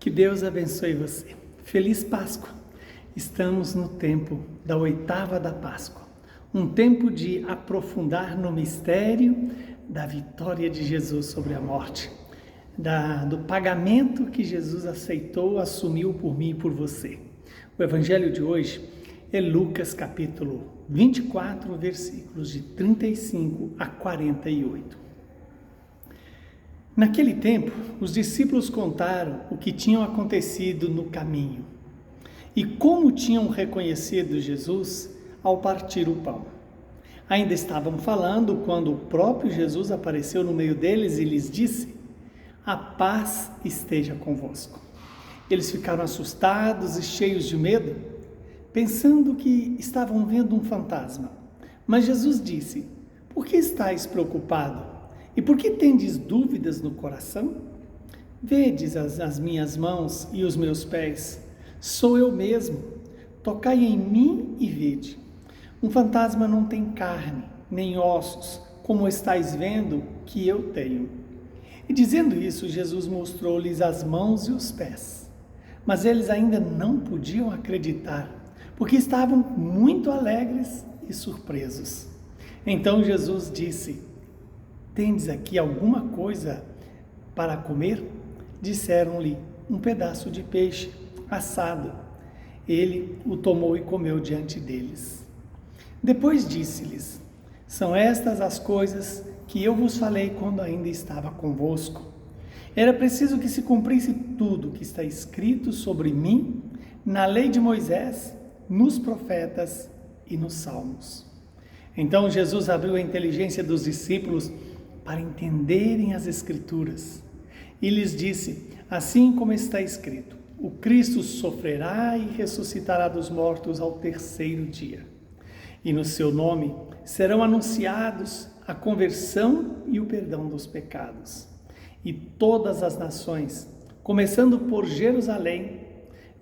Que Deus abençoe você. Feliz Páscoa! Estamos no tempo da oitava da Páscoa. Um tempo de aprofundar no mistério da vitória de Jesus sobre a morte. Do pagamento que Jesus aceitou, assumiu por mim e por você. O evangelho de hoje é Lucas capítulo 24, versículos de 35 a 48. Naquele tempo, os discípulos contaram o que tinha acontecido no caminho e como tinham reconhecido Jesus ao partir o pão. Ainda estavam falando quando o próprio Jesus apareceu no meio deles e lhes disse: "A paz esteja convosco." Eles ficaram assustados e cheios de medo, pensando que estavam vendo um fantasma. Mas Jesus disse: "Por que estáis preocupados? E por que tendes dúvidas no coração? Vedes as minhas mãos e os meus pés. Sou eu mesmo. Tocai em mim e vede. Um fantasma não tem carne, nem ossos, como estáis vendo que eu tenho." E dizendo isso, Jesus mostrou-lhes as mãos e os pés. Mas eles ainda não podiam acreditar, porque estavam muito alegres e surpresos. Então Jesus disse: "Tendes aqui alguma coisa para comer?" Disseram-lhe: "Um pedaço de peixe assado." Ele o tomou e comeu diante deles. Depois disse-lhes: "São estas as coisas que eu vos falei quando ainda estava convosco. Era preciso que se cumprisse tudo que está escrito sobre mim na lei de Moisés, nos profetas e nos salmos." Então Jesus abriu a inteligência dos discípulos para entenderem as Escrituras e lhes disse: "Assim como está escrito, o Cristo sofrerá e ressuscitará dos mortos ao terceiro dia. E no seu nome serão anunciados a conversão e o perdão dos pecados. E todas as nações, começando por Jerusalém,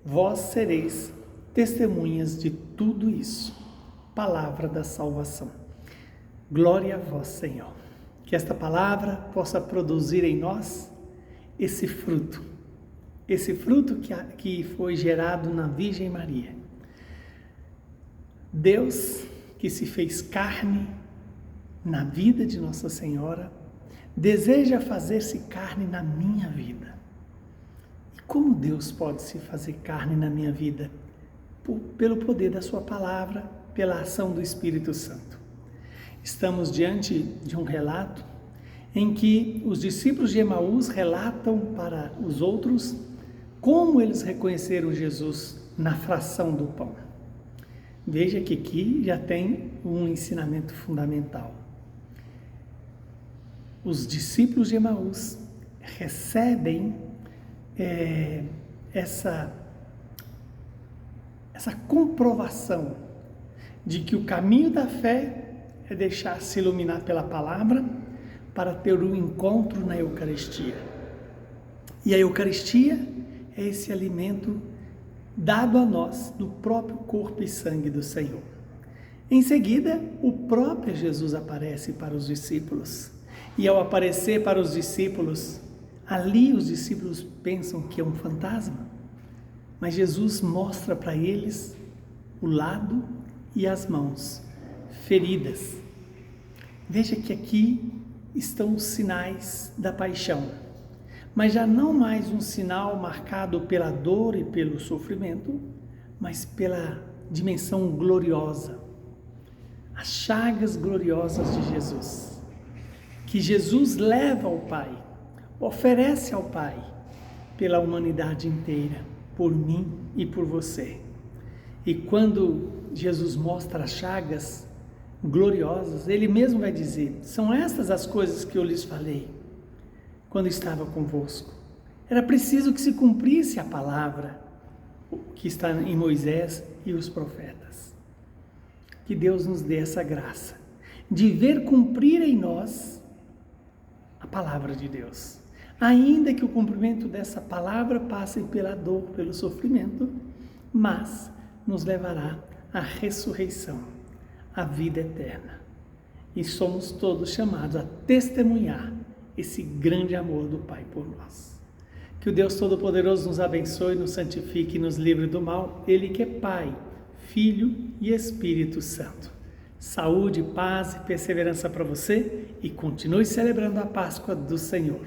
vós sereis testemunhas de tudo isso." Palavra da salvação. Glória a vós, Senhor. Que esta palavra possa produzir em nós esse fruto que foi gerado na Virgem Maria. Deus que se fez carne na vida de Nossa Senhora, deseja fazer-se carne na minha vida. E como Deus pode se fazer carne na minha vida? Pelo poder da sua palavra, pela ação do Espírito Santo. Estamos diante de um relato em que os discípulos de Emaús relatam para os outros como eles reconheceram Jesus na fração do pão. Veja que aqui já tem um ensinamento fundamental. Os discípulos de Emaús recebem essa comprovação de que o caminho da fé é deixar-se iluminar pela palavra para ter um encontro na Eucaristia. E a Eucaristia é esse alimento dado a nós do próprio corpo e sangue do Senhor. Em seguida, o próprio Jesus aparece para os discípulos. E ao aparecer para os discípulos, ali os discípulos pensam que é um fantasma. Mas Jesus mostra para eles o lado e as mãos feridas. Veja que aqui estão os sinais da paixão, mas já não mais um sinal marcado pela dor e pelo sofrimento, mas pela dimensão gloriosa, as chagas gloriosas de Jesus, que Jesus leva ao Pai, oferece ao Pai, pela humanidade inteira, por mim e por você. E quando Jesus mostra as chagas gloriosas, ele mesmo vai dizer: "São estas as coisas que eu lhes falei quando estava convosco." Era preciso que se cumprisse a palavra que está em Moisés e os profetas. Que Deus nos dê essa graça de ver cumprir em nós a palavra de Deus. Ainda que o cumprimento dessa palavra passe pela dor, pelo sofrimento, mas nos levará à ressurreição, à vida eterna. E somos todos chamados a testemunhar esse grande amor do Pai por nós. Que o Deus Todo-Poderoso nos abençoe, nos santifique e nos livre do mal. Ele que é Pai, Filho e Espírito Santo. Saúde, paz e perseverança para você e continue celebrando a Páscoa do Senhor.